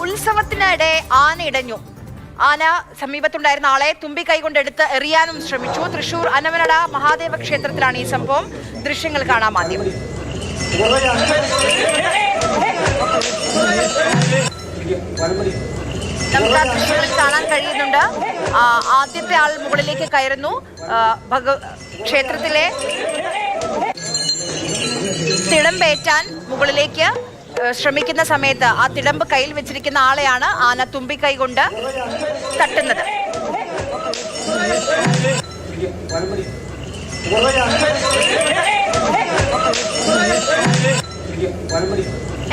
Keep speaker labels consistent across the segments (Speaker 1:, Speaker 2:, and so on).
Speaker 1: ഉത്സവത്തിനിടെ ആന ഇടഞ്ഞു. ആന സമീപത്തുണ്ടായിരുന്ന ആളെ തുമ്പി കൈകൊണ്ടെടുത്ത് എറിയാനും ശ്രമിച്ചു. തൃശൂർ അനമനട മഹാദേവ ക്ഷേത്രത്തിലാണ് ഈ സംഭവം. ദൃശ്യങ്ങൾ കാണാം ആദ്യം. നമുക്ക് ആ ദൃശ്യങ്ങളിൽ കാണാൻ കഴിയുന്നുണ്ട്. ആദ്യത്തെ ആൾ മുകളിലേക്ക് കയറുന്നു. ക്ഷേത്രത്തിലെ തിടമ്പേറ്റാൻ മുകളിലേക്ക് ശ്രമിക്കുന്ന സമയത്ത് ആ തിടമ്പ് കയ്യിൽ വെച്ചിരിക്കുന്ന ആളെയാണ് ആന തുമ്പിക്കൈ കൊണ്ട് തട്ടുന്നത്.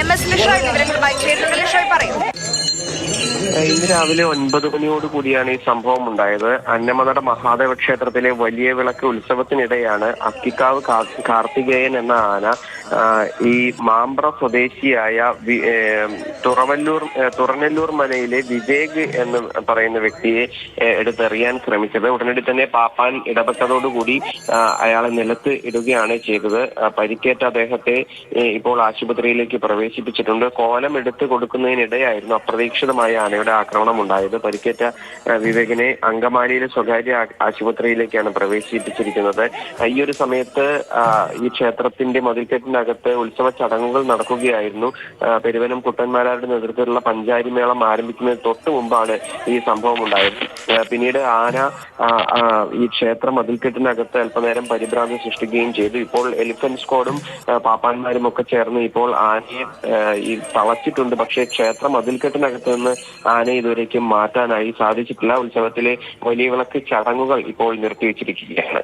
Speaker 1: MS ലിഷോയ് വിവരങ്ങളുമായി ചേരുന്നുണ്ട്. ലിഷോയ് പറയൂ.
Speaker 2: ഇന്ന് രാവിലെ 9 മണിയോട് കൂടിയാണ് ഈ സംഭവം ഉണ്ടായത്. അന്നമനട മഹാദേവ ക്ഷേത്രത്തിലെ വലിയ വിളക്ക് ഉത്സവത്തിനിടെയാണ് അക്കിക്കാവ് കാർത്തികേയൻ എന്ന ആന ഈ മാമ്പ്ര സ്വദേശിയായ തുറനെല്ലൂർ മനയിലെ വിവേക് എന്ന് പറയുന്ന വ്യക്തിയെ എടുത്തെറിയാൻ ശ്രമിച്ചത്. ഉടനടി തന്നെ പാപ്പാൻ ഇടപെട്ടതോടുകൂടി അയാളെ നിലത്ത് ഇടുകയാണ് ചെയ്തത്. പരിക്കേറ്റ അദ്ദേഹത്തെ ഇപ്പോൾ ആശുപത്രിയിലേക്ക് പ്രവേശിപ്പിച്ചിട്ടുണ്ട്. കോലം എടുത്ത് കൊടുക്കുന്നതിനിടെയായിരുന്നു അപ്രതീക്ഷിതമായ ആനയുടെ ആക്രമണം ഉണ്ടായത്. പരിക്കേറ്റ വിവേകിനെ അങ്കമാലിയിലെ സ്വകാര്യ ആശുപത്രിയിലേക്കാണ് പ്രവേശിപ്പിച്ചിരിക്കുന്നത്. ഈ ഒരു സമയത്ത് ഈ ക്ഷേത്രത്തിന്റെ മതിൽക്കെട്ടിനകത്ത് ഉത്സവ ചടങ്ങുകൾ നടക്കുകയായിരുന്നു. പെരുവനം കുട്ടന്മാരുടെ നേതൃത്വത്തിലുള്ള പഞ്ചാരിമേളം ആരംഭിക്കുന്നതിന് തൊട്ട് മുമ്പാണ് ഈ സംഭവം ഉണ്ടായത്. പിന്നീട് ആന ഈ ക്ഷേത്ര മതിൽക്കെട്ടിനകത്ത് അല്പനേരം പരിഭ്രാന്തി സൃഷ്ടിക്കുകയും ചെയ്തു. ഇപ്പോൾ എലിഫന്റ് സ്ക്വാഡും പാപ്പാന്മാരും ഒക്കെ ചേർന്ന് ഇപ്പോൾ ആനയെ ഈ തളച്ചിട്ടുണ്ട്. പക്ഷേ ക്ഷേത്ര മതിൽക്കെട്ടിനകത്ത് നിന്ന് ആനയെ ഇതുവരേക്കും മാറ്റാനായി സാധിച്ചിട്ടില്ല. ഉത്സവത്തിലെ വലിയ വിളക്ക് ചടങ്ങുകൾ ഇപ്പോൾ നിർത്തിവെച്ചിരിക്കുകയാണ്.